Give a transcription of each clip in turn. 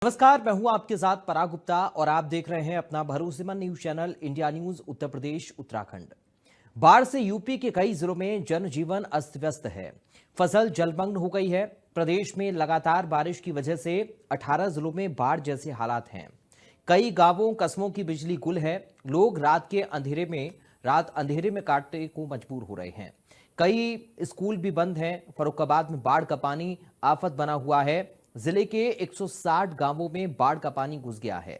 नमस्कार, मैं हूं आपके साथ पराग गुप्ता और आप देख रहे हैं अपना भरोसेमंद news channel India news Uttar Pradesh Uttarakhand. बाढ़ से यूपी के कई जिलों में जनजीवन अस्त व्यस्त है। फसल जलमग्न हो गई है। प्रदेश में लगातार बारिश की वजह से 18 जिलों में बाढ़ जैसे हालात हैं। कई गांवों कस्बों की बिजली गुल है। लोग रात अंधेरे में काटने को मजबूर हो रहे हैं। कई स्कूल भी बंद हैं। फर्रुखाबाद में बाढ़ का पानी आफत बना हुआ है। जिले के 160 गांवों में बाढ़ का पानी घुस गया है।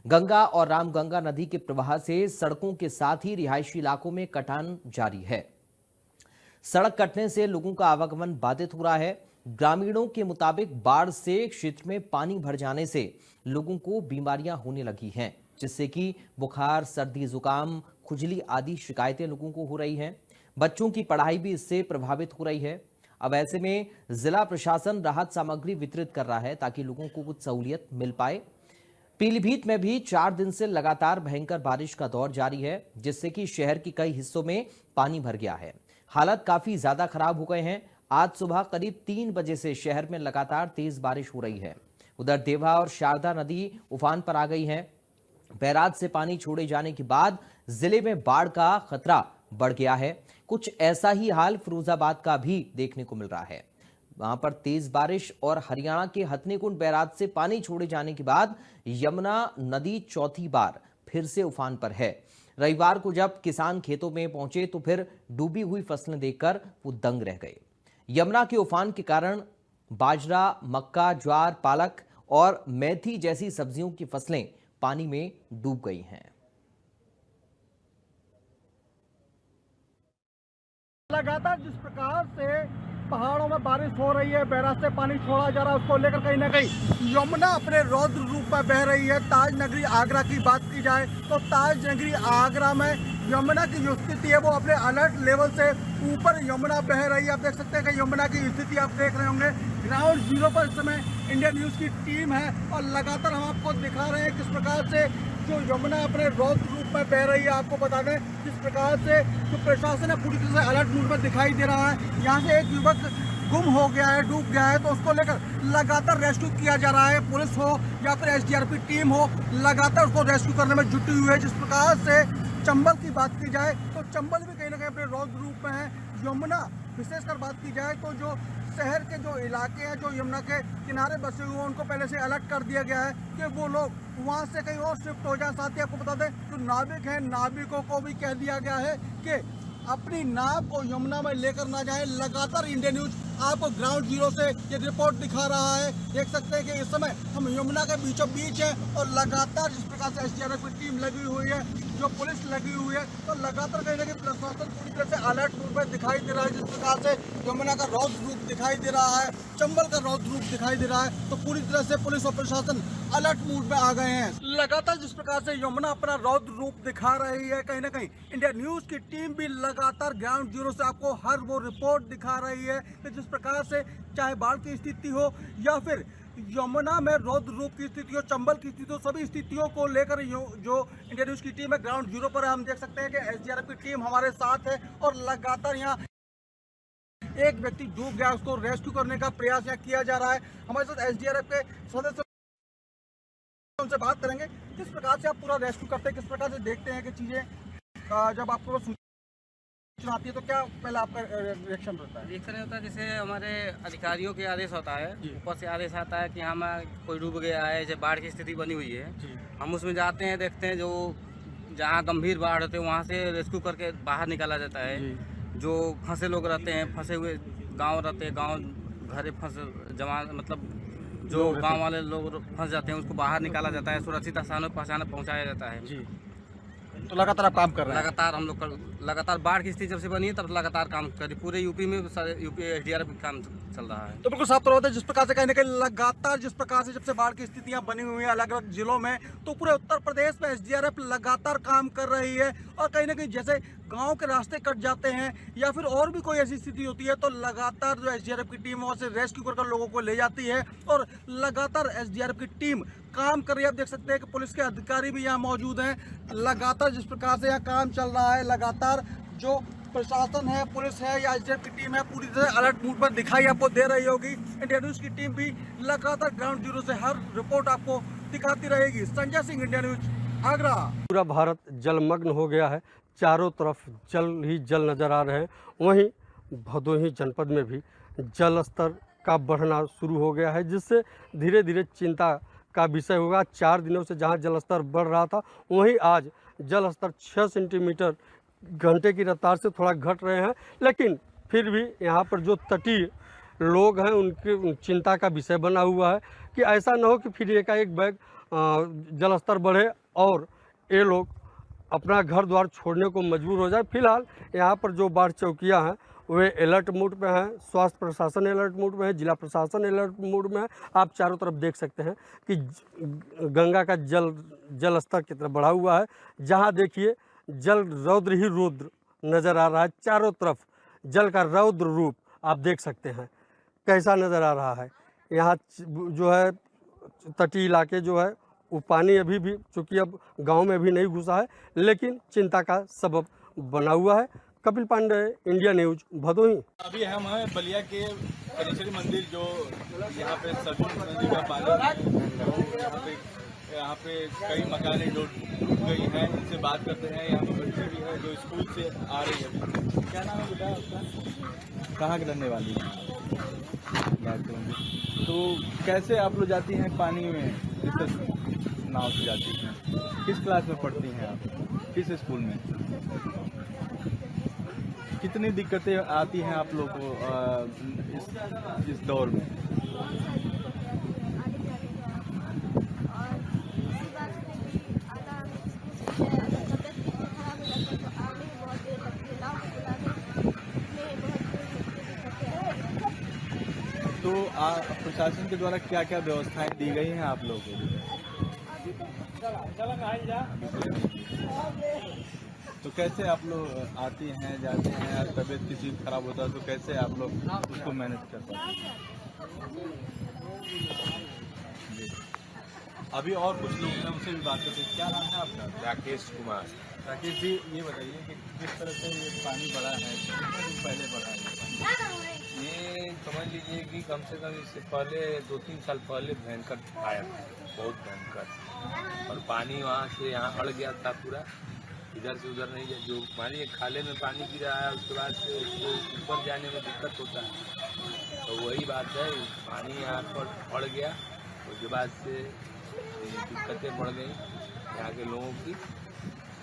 गंगा और रामगंगा नदी के प्रवाह से सड़कों के साथ ही रिहायशी इलाकों में कटान जारी है। सड़क कटने से लोगों का आवागमन बाधित हो रहा है। ग्रामीणों के मुताबिक बाढ़ से क्षेत्र में पानी भर जाने से लोगों को बीमारियां होने लगी हैं, जिससे कि बुखार, सर्दी, जुकाम, खुजली आदि शिकायतें लोगों को हो रही हैं। बच्चों की पढ़ाई भी इससे प्रभावित हो रही है। अब ऐसे में जिला प्रशासन राहत सामग्री वितरित कर रहा है ताकि लोगों को कुछ सहूलियत मिल पाए। पीलीभीत में भी 4 दिन से लगातार भयंकर बारिश का दौर जारी है, जिससे कि शहर के कई हिस्सों में पानी भर गया है। हालात काफी ज्यादा खराब हो गए हैं। आज सुबह करीब 3 बजे से शहर में लगातार तेज बारिश हो रही है। उधर देवा और शारदा नदी उफान पर आ गई है। बैराज से पानी छोड़े जाने के बाद जिले में बाढ़ का खतरा बढ़ गया है। कुछ ऐसा ही हाल फिरोजाबाद का भी देखने को मिल रहा है। वहां पर तेज बारिश और हरियाणा के हथनीकुंड बैराज से पानी छोड़े जाने के बाद यमुना नदी चौथी बार फिर से उफान पर है। रविवार को जब किसान खेतों में पहुंचे तो फिर डूबी हुई फसलें देखकर वो दंग रह गए। यमुना के उफान के कारण बाजरा, मक्का, ज्वार, पालक और मेथी जैसी सब्जियों की फसलें पानी में डूब गई हैं। लगातार जिस प्रकार से पहाड़ों में बारिश हो रही है, बैराज से पानी छोड़ा जा रहा है, उसको लेकर कहीं ना कहीं यमुना अपने रौद्र रूप में बह रही है। ताज नगरी आगरा की बात की जाए तो ताज नगरी आगरा में यमुना की जो स्थिति है वो अपने अलर्ट लेवल से ऊपर यमुना बह रही है। आप देख सकते हैं कि यमुना की स्थिति आप देख रहे होंगे। ग्राउंड जीरो पर इस समय इंडिया न्यूज़ की टीम है और लगातार हम आपको दिखा रहे हैं किस प्रकार से जो यमुना अपने रौद्र रूप में बह रही है। आपको बता दें किस प्रकार से जो प्रशासन है पूरी तरह से अलर्ट मूड में दिखाई दे रहा है। यहाँ से एक युवक गुम हो गया है, डूब गया है, तो उसको लेकर लगातार रेस्क्यू किया जा रहा है। पुलिस हो या फिर एसडीआरएफ की टीम हो, लगातार उसको रेस्क्यू करने में जुटी हुई है। जिस प्रकार से चंबल की बात की जाए तो चंबल भी कहीं ना कहीं अपने रौद्र रूप में है। यमुना विशेषकर बात की जाए तो जो शहर के जो इलाके हैं जो यमुना के किनारे बसे हुए हैं उनको पहले से अलर्ट कर दिया गया है कि वो लोग वहाँ से कहीं और शिफ्ट हो जाए। साथ ही आपको बता दें जो नाविक हैं, नाविकों को भी कह दिया गया है कि अपनी नाव को यमुना में लेकर ना जाए। लगातार इंडिया न्यूज आपको ग्राउंड जीरो से ये रिपोर्ट दिखा रहा है। देख सकते हैं कि इस समय हम यमुना के बीचों बीच है और लगातार जिस प्रकार से एसडीआरएफ की टीम लगी हुई है, जो पुलिस लगी हुई है, तो लगातार कहीं ना कहीं प्रशासन पूरी तरह से अलर्ट रूप में दिखाई दे रहा है। जिस प्रकार से यमुना का रौद्र रूप दिखाई दे रहा है, चंबल का रौद्र रूप दिखाई दे रहा है, तो पूरी तरह से पुलिस और प्रशासन अलर्ट मूड में आ गए हैं। लगातार जिस प्रकार से यमुना अपना रौद्र रूप दिखा रही है, कहीं ना कहीं इंडिया न्यूज की टीम भी लगातार ग्राउंड जीरो से आपको हर वो रिपोर्ट दिखा रही है कि जिस प्रकार से चाहे बाढ़ की स्थिति हो या फिर यमुना में रौद्र रूप की स्थिति हो, चंबल की स्थिति हो, सभी स्थितियों को लेकर जो इंडिया न्यूज की टीम है ग्राउंड जीरो पर है। हम देख सकते हैं कि एसडीआरएफ की टीम हमारे साथ है और लगातार यहाँ एक व्यक्ति डूब गया, उसको रेस्क्यू करने का प्रयास यहाँ किया जा रहा है। हमारे साथ एसडीआरएफ के सदस्य, उनसे बात करेंगे किस प्रकार से आप पूरा रेस्क्यू करते हैं, किस प्रकार से देखते हैं कि चीजें जब आपको सूचना आती है तो क्या पहले आपका रिएक्शन रहता है? रिएक्शन होता है जैसे हमारे अधिकारियों के आदेश होता है, ऊपर से आदेश आता है कि हमें कोई डूब गया है, जैसे बाढ़ की स्थिति बनी हुई है, हम उसमें जाते हैं, देखते हैं जो जहाँ गंभीर बाढ़ होते हैं वहाँ से रेस्क्यू करके बाहर निकाला जाता है। जो फंसे लोग रहते हैं, फंसे हुए गाँव रहते हैं, गाँव घरे फंसे जमा मतलब जो गांव वाले लोग फंस जाते हैं उसको बाहर निकाला जाता है, सुरक्षित स्थानों पर पहुंचाया जाता है। जी, तो लगातार आप काम कर रहे हैं? लगातार हम लोग लगातार बाढ़ की स्थिति जब से बनी है तब लगातार काम करी, पूरे यूपी में यूपी एसडीआरएफ काम चल रहा है। तो बिल्कुल साफ तौर पर जिस प्रकार से कहीं ना कहीं लगातार जिस प्रकार से जब से बाढ़ की स्थितियां बनी हुई हैं अलग अलग जिलों में, तो पूरे उत्तर प्रदेश में एसडीआरएफ लगातार काम कर रही है। और कहीं ना कहीं जैसे गांव के रास्ते कट जाते हैं या फिर और भी कोई ऐसी स्थिति होती है तो लगातार जो एसडीआरएफ की टीम वहाँ से रेस्क्यू कर लोगों को ले जाती है और लगातार एसडीआरएफ की टीम काम कर रही है। आप देख सकते हैं कि पुलिस के अधिकारी भी यहाँ मौजूद हैं। लगातार जिस प्रकार से यहाँ काम चल रहा है, लगातार जो प्रशासन है, पुलिस है या एसडीएफ की टीम है, पूरी तरह अलर्ट मूड पर दिखाई आपको दे रही होगी। इंडिया न्यूज की टीम भी लगातार ग्राउंड जीरो से हर रिपोर्ट आपको दिखाती रहेगी। Sanjay Singh, India news, Agra. पूरा भारत जलमग्न हो गया है, चारों तरफ जल ही जल नज़र आ रहे हैं। वहीं भदोही जनपद में भी जल स्तर का बढ़ना शुरू हो गया है, जिससे धीरे धीरे चिंता का विषय होगा। 4 दिनों से जहां जल स्तर बढ़ रहा था, वहीं आज जल स्तर 6 सेंटीमीटर घंटे की रफ्तार से थोड़ा घट रहे हैं। लेकिन फिर भी यहाँ पर जो तटीय लोग हैं उनकी चिंता का विषय बना हुआ है कि ऐसा न हो कि फिर एकाएक बैग जल स्तर बढ़े और ये लोग अपना घर द्वार छोड़ने को मजबूर हो जाए। फिलहाल यहाँ पर जो बाढ़ चौकियाँ हैं वे अलर्ट मोड पे हैं, स्वास्थ्य प्रशासन अलर्ट मोड में है, जिला प्रशासन अलर्ट मोड में है। आप चारों तरफ देख सकते हैं कि गंगा का जल स्तर कितना बढ़ा हुआ है। जहाँ देखिए जल रौद्र ही रौद्र नज़र आ रहा है, चारों तरफ जल का रौद्र रूप आप देख सकते हैं कैसा नज़र आ रहा है। यहाँ जो है तटीय इलाके जो है वो पानी अभी भी, चूँकि अब गांव में भी नहीं घुसा है, लेकिन चिंता का सबब बना हुआ है। Kapil Pandey, India News, Bhadohi. अभी हम हैं बलिया के कनेश्वरी मंदिर, जो यहाँ पे सरजू नदी का पानी, यहाँ पे कई मकानें जो डूब गई हैं। इनसे बात करते हैं। यहाँ पे बच्चे भी है जो स्कूल से आ रही है। क्या नाम है बेटा आपका? कहाँ के रहने वाली है? तो कैसे आप लोग जाती हैं पानी में? किस नाव से जाती हैं? किस क्लास में पढ़ती हैं आप? किस स्कूल में? कितनी दिक्कतें आती हैं आप लोग को इस दौर में? तो प्रशासन के द्वारा क्या क्या व्यवस्थाएं दी गई हैं आप लोगों को? तो कैसे आप लोग आती हैं, जाते हैं? तबीयत किसी खराब होता है तो कैसे आप लोग उसको मैनेज करते हैं? अभी और कुछ लोग हैं, उनसे भी बात करते हैं। क्या नाम है आपका? राकेश कुमार। राकेश जी, ये बताइए कि किस तरह से ये पानी बढ़ा है, कितने दिन पहले बढ़ा है? ये समझ लीजिए कि कम से कम इससे पहले 2-3 साल पहले भयंकर आया था, बहुत भयंकर। और पानी वहाँ से यहाँ अड़ गया था पूरा, इधर से उधर नहीं है। जो पानी खाले में पानी गिरा है, उसके बाद से उसको ऊपर जाने में दिक्कत होता है। तो वही बात है, पानी यहाँ पर अड़ गया, उसके बाद से दिक्कतें बढ़ गई यहाँ के लोगों की।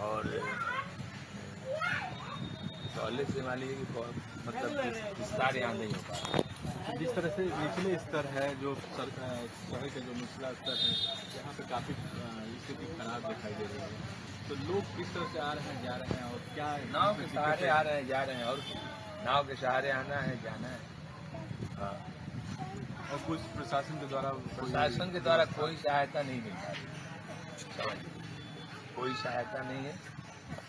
और पहले से मान लीजिए कि मतलब विस्तार यहाँ नहीं हो पा रहा। जिस तरह से निचले स्तर है, जो शहर का जो निचला स्तर है, यहाँ पे काफ़ी स्थिति खराब दिखाई दे रही है। तो लोग किस तरह से आ रहे हैं, जा रहे हैं, और क्या नाव के सहारे आ रहे हैं, जा रहे हैं, और नाव के सहारे आना है, जाना है। हाँ, और कुछ प्रशासन के द्वारा कोई सहायता नहीं मिल रहा है, कोई सहायता नहीं है।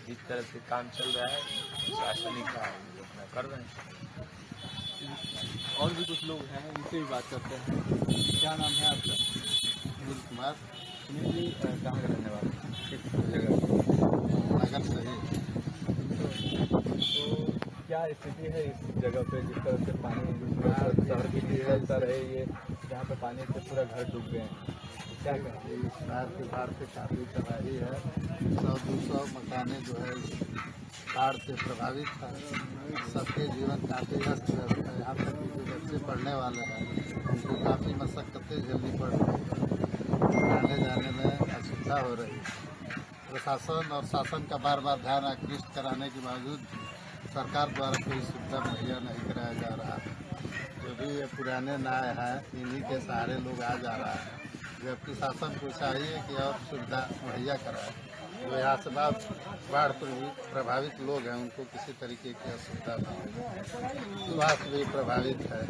जिस तरह से काम चल रहा है प्रशासनिक का अपना कर रहे हैं। और भी कुछ लोग हैं, इनसे भी बात करते हैं। क्या नाम है आपका? सुनील कुमार। सुनील जी, कहाँ के रहने वाले? किस जगह? नगर सही। तो क्या स्थिति है इस जगह पे, जिस तरह से पानी शहर की निकलता रहे, ये जहाँ पे पानी से पूरा घर डूब गए हैं? क्या कहें? इस बार के बाढ़ से काफ़ी तबाही है। 100-200 मकानें जो है बाढ़ से प्रभावित है। सबके जीवन काफ़ी अस्त व्यस्त है। यहाँ तक कि जो बच्चे पढ़ने वाले हैं उनको काफ़ी मशक्क़तें झेलनी पड़ रही है, आने जाने में असुविधा हो रही है। प्रशासन और शासन का बार बार ध्यान आकृष्ट कराने के बावजूद सरकार द्वारा कोई सुविधा मुहैया नहीं कराया जा रहा। जो भी ये पुराने नाव हैं, इन्हीं के सहारे लोग आ जा रहा है, जबकि शासन को चाहिए कि और सुविधा मुहैया कराए। जो यहाँ से बाढ़ प्रभावित लोग हैं उनको किसी तरीके की असुविधा नहीं हो। स्वास्थ्य भी प्रभावित है,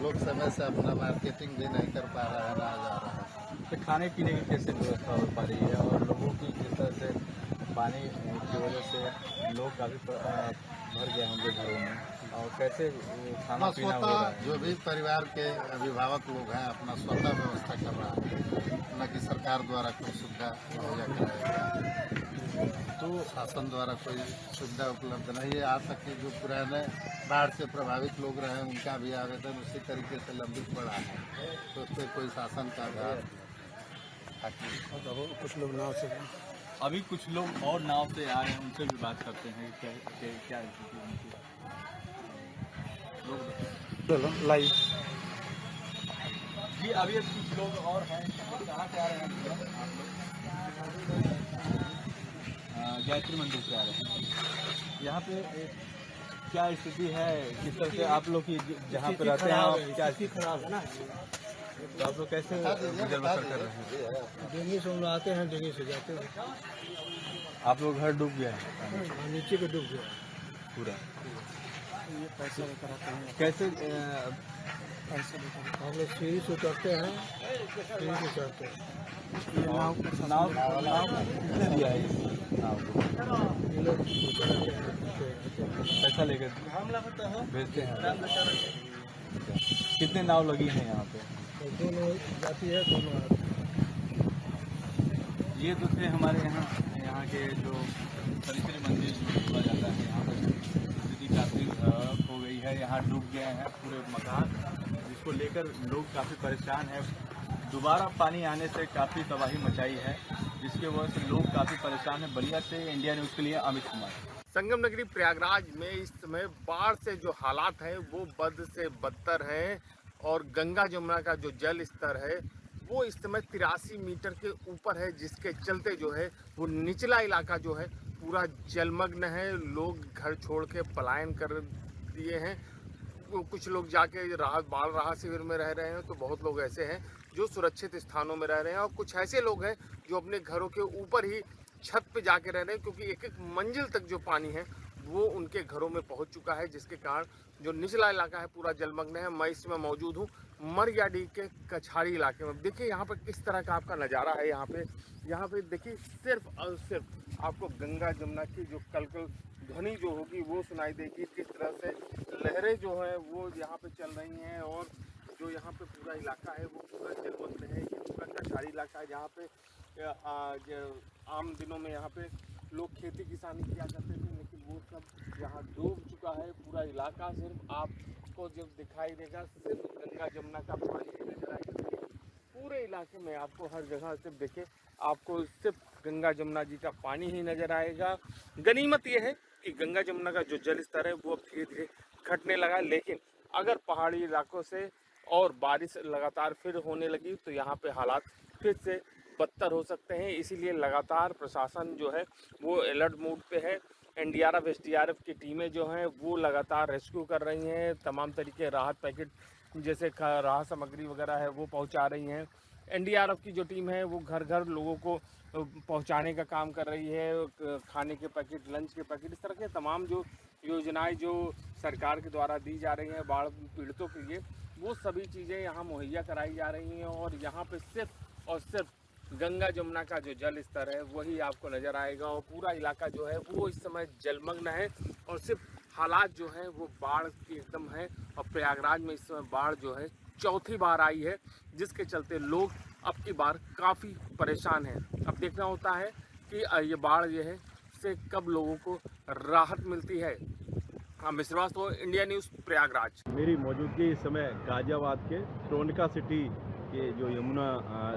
लोग समय से अपना मार्केटिंग भी नहीं कर पा रहा है, ना जा रहा है। तो खाने पीने की कैसे व्यवस्था हो पा रही है? और लोगों की जिस तरह से पानी की वजह से लोग काफ़ी भर गए होंगे घरों में, और कैसे खाना पीना हो रहा है? जो भी परिवार के अभिभावक लोग हैं अपना स्वतः व्यवस्था कर रहा है, न कि सरकार द्वारा कोई सुविधा मुहैया कराया। तो शासन द्वारा कोई सुविधा उपलब्ध नहीं है। यहाँ तक कि जो पुराने बाढ़ से प्रभावित लोग रहे हैं उनका भी आवेदन उसी तरीके से लंबित पड़ा है, तो उस पर कोई शासन का आधार कुछ लोग नाव से अभी कुछ लोग और नाव से आ रहे हैं, उनसे भी बात करते हैं क्या स्थिति है उनकी। चलो लाइव जी अभी कुछ लोग और हैं, कहाँ से आ रहे हैं आप लोग? गायत्री मंदिर से आ रहे हैं। यहाँ पे क्या स्थिति है, किस तरह से आप लोग की जहाँ पे रहते हैं आप क्या स्थिति खराब है ना, तो आप लोग कैसे गुजर बसर कर रहे हैं? डेंगी से हम लोग आते हैं, डेंगी से जाते हैं। आप लोग घर डूब गया है? नीचे पे डूब गया पूरा ये पैसा लेकर आते हैं। कैसे हम लोग सीढ़ी से उतरते हैं, सीढ़ी से चढ़ते हैं। ये नाव कितने दिया है इस नाव को? ये लोग उतरते हैं, पैसा लेकर भेजते हैं। कितने नाव लगी हैं यहाँ पे? तो दोनों जाती है, दोनों आती है। ये तो थे हमारे यहाँ के जो शनिश्चरी मंदिर जो बोला जाता है, यहाँ पर स्थिति काफ़ी हो गई है। यहाँ डूब गए हैं पूरे मकान, जिसको लेकर लोग काफ़ी परेशान हैं। दोबारा पानी आने से काफ़ी तबाही मचाई है, जिसके वजह से लोग काफ़ी परेशान हैं। बलिया से इंडिया न्यूज़ के लिए अमित कुमार। संगम नगरी प्रयागराज में इस समय बाढ़ से जो हालात हैं वो बद से बदतर हैं और गंगा जमुना का जो जल स्तर है वो इस समय 83 मीटर के ऊपर है, जिसके चलते जो है वो निचला इलाका जो है पूरा जलमग्न है। लोग घर छोड़ के पलायन कर दिए हैं। कुछ लोग जाके बाढ़ राहत शिविर में रह रहे हैं, तो बहुत लोग ऐसे हैं जो सुरक्षित स्थानों में रह रहे हैं और कुछ ऐसे लोग हैं जो अपने घरों के ऊपर ही छत पे जाके रह रहे हैं, क्योंकि एक एक मंजिल तक जो पानी है वो उनके घरों में पहुंच चुका है, जिसके कारण जो निचला इलाका है पूरा जलमग्न है। मैं इसमें मौजूद हूँ मरियाडी के कछारी इलाके में। देखिए यहाँ पर किस तरह का आपका नज़ारा है। यहाँ पे देखिए सिर्फ और सिर्फ आपको गंगा जमुना की जो कलकल ध्वनि जो होगी वो सुनाई देगी। किस तरह से लहरें जो है वो यहाँ पे चल रही हैं और जो यहाँ पे पूरा इलाका है वो पूरा जलमग्न है। ये पूरा कछारी इलाका है जहाँ पे आम दिनों में यहाँ पे लोग खेती किसानी किया करते थे, लेकिन वो सब यहाँ डूब चुका है। पूरा इलाका सिर्फ आपको जब दिखाई देगा सिर्फ गंगा जमुना का पानी नजर आएगा। पूरे इलाके में आपको हर जगह सिर्फ देखे आपको सिर्फ गंगा जमुना जी का पानी ही नजर आएगा। गनीमत ये है कि गंगा जमुना का जो जल स्तर है वो अब धीरे धीरे घटने लगा, लेकिन अगर पहाड़ी इलाकों से और बारिश लगातार फिर होने लगी तो यहाँ पे हालात फिर से बदतर हो सकते हैं। इसीलिए लगातार प्रशासन जो है वो अलर्ट मोड पे है। एनडीआरएफ एसडीआरएफ की टीमें जो हैं वो लगातार रेस्क्यू कर रही हैं। तमाम तरीके राहत पैकेट जैसे राहत सामग्री वगैरह है वो पहुंचा रही हैं। एनडीआरएफ की जो टीम है वो घर घर लोगों को पहुंचाने का काम कर रही है। खाने के पैकेट, लंच के पैकेट, इस तरह के तमाम जो योजनाएं जो सरकार के द्वारा दी जा रही हैं बाढ़ पीड़ितों के लिए, वो सभी चीज़ें यहाँ मुहैया कराई जा रही हैं। और यहाँ पे सिर्फ और सिर्फ गंगा जमुना का जो जल स्तर है वही आपको नज़र आएगा और पूरा इलाका जो है वो इस समय जलमग्न है और सिर्फ हालात जो हैं वो बाढ़ की एकदम है। और प्रयागराज में इस समय बाढ़ जो है चौथी बार आई है, जिसके चलते लोग अब की बार काफ़ी परेशान हैं। अब देखना होता है कि ये बाढ़ ये है से कब लोगों को राहत मिलती है। हम विश्वास हो, इंडिया न्यूज़ प्रयागराज। मेरी मौजूदगी इस समय गाजियाबाद के ट्रोनिका सिटी के जो यमुना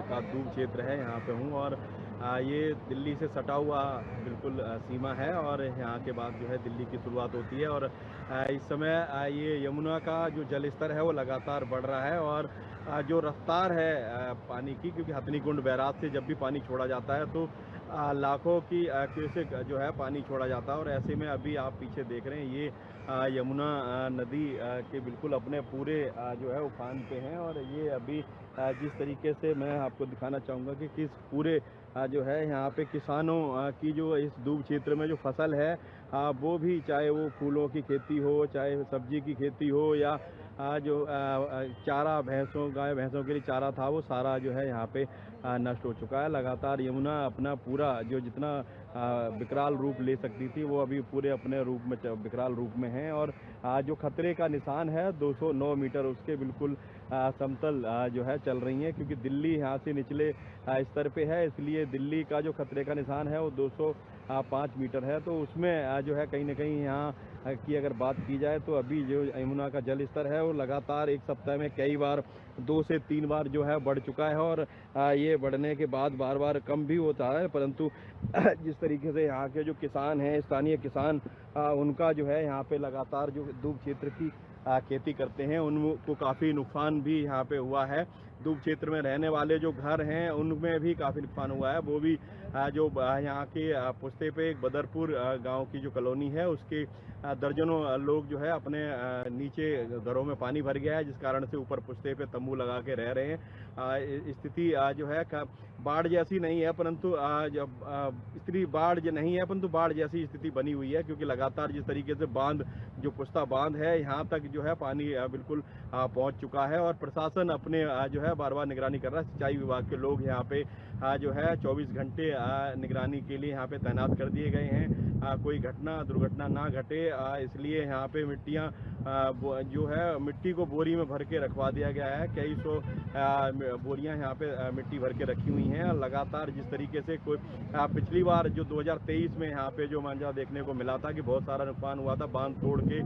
का दूर क्षेत्र है यहाँ पे हूँ और ये दिल्ली से सटा हुआ बिल्कुल सीमा है और यहाँ के बाद जो है दिल्ली की शुरुआत होती है। और इस समय ये यमुना का जो जल स्तर है वो लगातार बढ़ रहा है और जो रफ्तार है पानी की, क्योंकि हथनीकुंड बैराज से जब भी पानी छोड़ा जाता है तो लाखों की क्यूसेक जो है पानी छोड़ा जाता है। और ऐसे में अभी आप पीछे देख रहे हैं ये यमुना नदी के बिल्कुल अपने पूरे जो है उफान पे हैं। और ये अभी जिस तरीके से मैं आपको दिखाना चाहूँगा कि किस पूरे जो है यहाँ पे किसानों की जो इस दूब क्षेत्र में जो फसल है वो भी, चाहे वो फूलों की खेती हो, चाहे सब्जी की खेती हो या जो चारा गाय भैंसों के लिए चारा था वो सारा जो है यहाँ पे नष्ट हो चुका है। लगातार यमुना अपना पूरा जो जितना विकराल रूप ले सकती थी वो अभी पूरे अपने रूप में विकराल रूप में है। और जो खतरे का निशान है 209 मीटर उसके बिल्कुल समतल जो है चल रही हैं, क्योंकि दिल्ली यहाँ से निचले स्तर पे है, इसलिए दिल्ली का जो खतरे का निशान है वो 205 मीटर है। तो उसमें जो है कहीं ना कहीं यहाँ की अगर बात की जाए तो अभी जो यमुना का जल स्तर है वो लगातार एक सप्ताह में कई बार 2 से 3 बार जो है बढ़ चुका है, और ये बढ़ने के बाद बार बार कम भी होता है। परंतु जिस तरीके से यहाँ के जो किसान हैं, स्थानीय किसान, उनका जो है यहाँ पे लगातार जो दूब क्षेत्र की खेती करते हैं उनको काफ़ी नुकसान भी यहाँ पे हुआ है। दूब क्षेत्र में रहने वाले जो घर हैं उनमें भी काफ़ी नुकसान हुआ है। वो भी जो यहाँ के पुश्ते पे एक बदरपुर गांव की जो कॉलोनी है उसके दर्जनों लोग जो है अपने नीचे घरों में पानी भर गया है, जिस कारण से ऊपर पुश्ते पे तंबू लगा के रह रहे हैं। स्थिति जो है बाढ़ जैसी नहीं है, परंतु स्थिति बाढ़ नहीं है परंतु बाढ़ जैसी स्थिति बनी हुई है, क्योंकि लगातार जिस तरीके से बांध जो पुश्ता बांध है यहाँ तक जो है पानी बिल्कुल पहुँच चुका है, और प्रशासन अपने जो है बार बार निगरानी कर रहा है। सिंचाई विभाग के लोग यहाँ पे जो है 24 घंटे निगरानी के लिए यहाँ पे तैनात कर दिए गए हैं। कोई दुर्घटना ना घटे, इसलिए यहाँ पे मिट्टियाँ जो है मिट्टी को बोरी में भर के रखवा दिया गया है। कई सौ बोरियाँ यहाँ पे मिट्टी भर के रखी हुई हैं। लगातार जिस तरीके से कोई पिछली बार जो 2023 में यहाँ पे जो मंजर देखने को मिला था कि बहुत सारा नुकसान हुआ था, बांध तोड़ के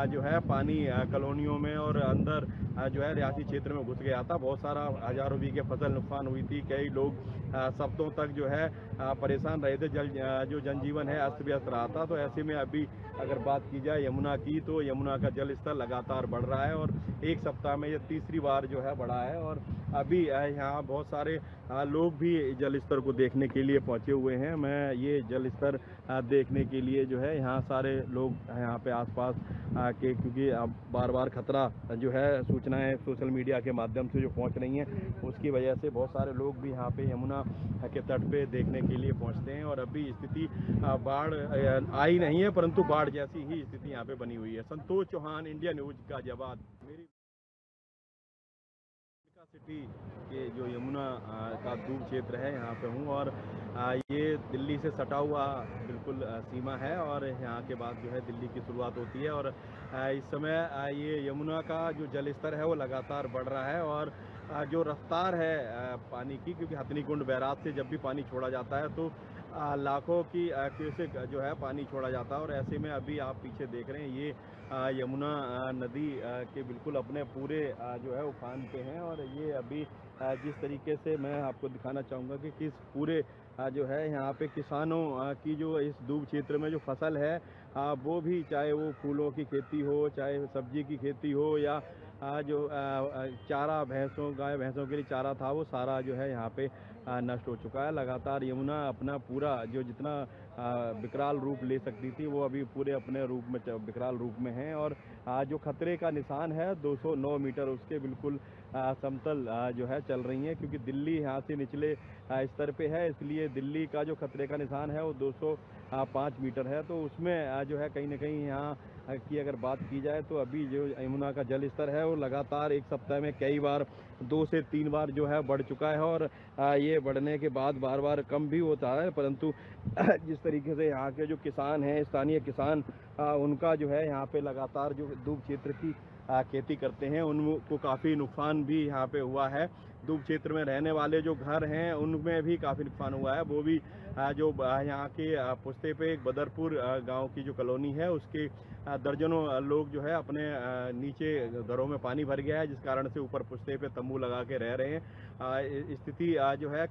जो है पानी कॉलोनियों में और अंदर जो है रियासी क्षेत्र में घुस गया था। बहुत सारा हजारों बीघे फसल नुकसान हुई थी। कई लोग सप्ताहों तक जो है परेशान रहे थे, जो जनजीवन है अस्त व्यस्त रहा था। तो ऐसे में अभी अगर बात की जाए यमुना की, तो यमुना का जल स्तर लगातार बढ़ रहा है और एक सप्ताह में ये तीसरी बार जो है बढ़ा है। और अभी यहाँ बहुत सारे लोग भी जल स्तर को देखने के लिए पहुँचे हुए हैं। मैं ये जल स्तर देखने के लिए जो है यहाँ सारे लोग यहाँ पे आसपास के, क्योंकि अब बार बार खतरा जो है सूचनाएं सोशल मीडिया के माध्यम से जो पहुँच रही हैं, उसकी वजह से बहुत सारे लोग भी यहाँ पे यमुना के तट पे देखने के लिए पहुँचते हैं। और अभी स्थिति बाढ़ आई नहीं है, परंतु बाढ़ जैसी ही स्थिति यहाँ पे बनी हुई है। Santosh Chauhan, India news Ghaziabad. मेरी सिटी के जो यमुना का दूब क्षेत्र है यहाँ पे हूँ, और ये दिल्ली से सटा हुआ बिल्कुल सीमा है, और यहाँ के बाद जो है दिल्ली की शुरुआत होती है। और इस समय ये यमुना का जो जल स्तर है वो लगातार बढ़ रहा है, और जो रफ्तार है पानी की, क्योंकि हथनीकुंड बैराज से जब भी पानी छोड़ा जाता है तो लाखों की क्यूसेक जो है पानी छोड़ा जाता है। और ऐसे में अभी आप पीछे देख रहे हैं ये यमुना नदी के बिल्कुल अपने पूरे जो है उफान पे हैं। और ये अभी जिस तरीके से मैं आपको दिखाना चाहूँगा कि किस पूरे जो है यहाँ पे किसानों की जो इस दूब क्षेत्र में जो फसल है वो भी, चाहे वो फूलों की खेती हो, चाहे सब्जी की खेती हो, या जो चारा गाय भैंसों के लिए चारा था वो सारा जो है यहाँ पे नष्ट हो चुका है। लगातार यमुना अपना पूरा जो जितना विकराल रूप ले सकती थी वो अभी पूरे अपने रूप में विकराल रूप में है। और जो खतरे का निशान है 209 मीटर उसके बिल्कुल समतल जो है चल रही हैं, क्योंकि दिल्ली यहाँ से निचले स्तर पे है, इसलिए दिल्ली का जो खतरे का निशान है वो 205 मीटर है। तो उसमें जो है कहीं ना कहीं यहाँ की अगर बात की जाए तो अभी जो यमुना का जल स्तर है वो लगातार एक सप्ताह में कई बार 2 से 3 बार जो है बढ़ चुका है, और ये बढ़ने के बाद बार बार कम भी होता है। परंतु जिस तरीके से यहाँ के जो किसान हैं, स्थानीय किसान, उनका जो है यहाँ पे लगातार जो दूब क्षेत्र की खेती करते हैं उनको काफ़ी नुकसान भी यहाँ पे हुआ है। दूब क्षेत्र में रहने वाले जो घर हैं उनमें भी काफ़ी नुकसान हुआ है। वो भी जो यहाँ के पुश्ते पे एक बदरपुर गांव की जो कॉलोनी है उसके दर्जनों लोग जो है अपने नीचे घरों में पानी भर गया है, जिस कारण से ऊपर पुश्ते पे तंबू लगा के रह रहे हैं। स्थिति जो है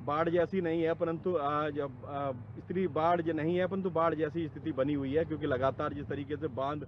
बाढ़ जैसी नहीं है, परंतु स्थिति बाढ़ नहीं है परंतु बाढ़ जैसी स्थिति बनी हुई है, क्योंकि लगातार जिस तरीके से बांध